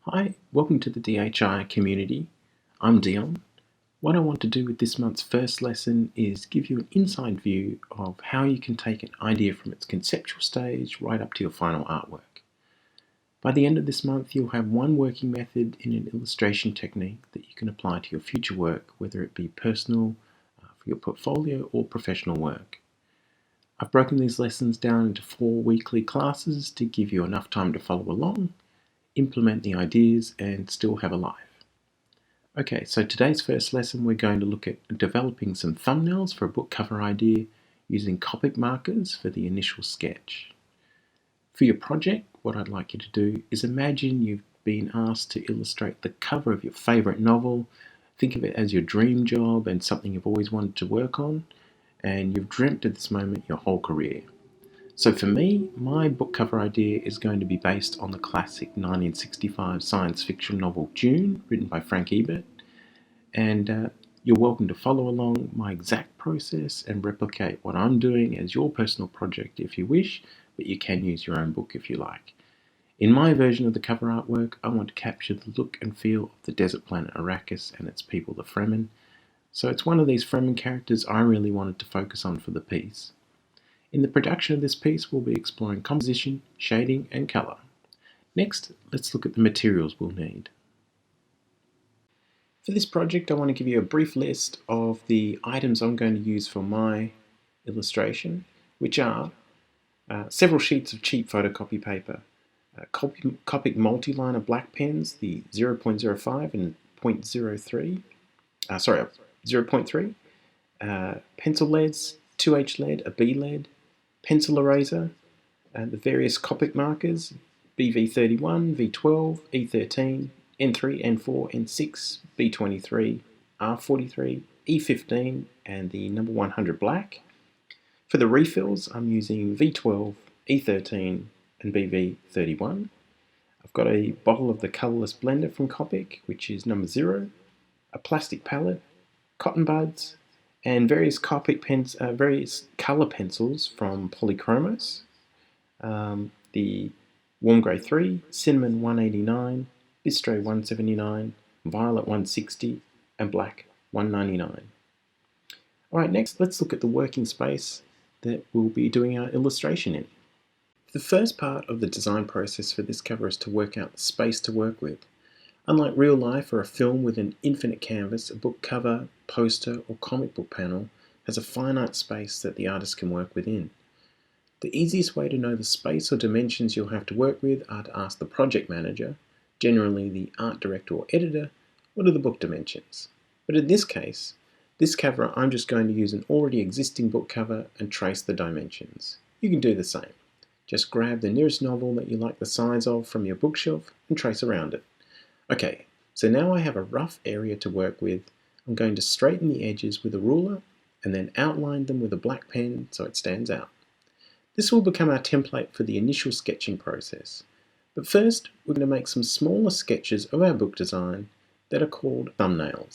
Hi, welcome to the DHI community. I'm Dion. What I want to do with this month's first lesson is give you an inside view of how you can take an idea from its conceptual stage right up to your final artwork. By the end of this month, you'll have one working method in an illustration technique that you can apply to your future work, whether it be personal, for your portfolio, or professional work. I've broken these lessons down into 4 weekly classes to give you enough time to follow along, implement the ideas, and still have a life. Okay, so today's first lesson we're going to look at developing some thumbnails for a book cover idea using Copic markers for the initial sketch. For your project, what I'd like you to do is imagine you've been asked to illustrate the cover of your favourite novel. Think of it as your dream job and something you've always wanted to work on, and you've dreamt of this moment your whole career. So for me, my book cover idea is going to be based on the classic 1965 science fiction novel Dune, written by Frank Herbert, and you're welcome to follow along my exact process and replicate what I'm doing as your personal project if you wish, but you can use your own book if you like. In my version of the cover artwork, I want to capture the look and feel of the desert planet Arrakis and its people, the Fremen. So it's one of these Fremen characters I really wanted to focus on for the piece. In the production of this piece, we'll be exploring composition, shading, and colour. Next, let's look at the materials we'll need. For this project, I want to give you a brief list of the items I'm going to use for my illustration, which are several sheets of cheap photocopy paper, Copic multi-liner black pens, the 0.05 and 0.3, pencil leads, 2H lead, a B lead, pencil eraser, the various Copic markers, BV31, V12, E13, N3, N4, N6, B23, R43, E15, and the number 100 black. For the refills, I'm using V12, E13, and BV31. I've got a bottle of the colourless blender from Copic, which is number 0, a plastic palette, cotton buds, and various various colour pencils from Polychromos, the Warm Grey 3, Cinnamon 189, Bistro 179, Violet 160, and Black 199. Alright, next let's look at the working space that we'll be doing our illustration in. The first part of the design process for this cover is to work out the space to work with. Unlike real life or a film with an infinite canvas, a book cover, poster, or comic book panel has a finite space that the artist can work within. The easiest way to know the space or dimensions you'll have to work with are to ask the project manager, generally the art director or editor, what are the book dimensions? But in this case, this cover I'm just going to use an already existing book cover and trace the dimensions. You can do the same. Just grab the nearest novel that you like the size of from your bookshelf and trace around it. Okay, so now I have a rough area to work with. I'm going to straighten the edges with a ruler and then outline them with a black pen so it stands out. This will become our template for the initial sketching process. But first, we're going to make some smaller sketches of our book design that are called thumbnails.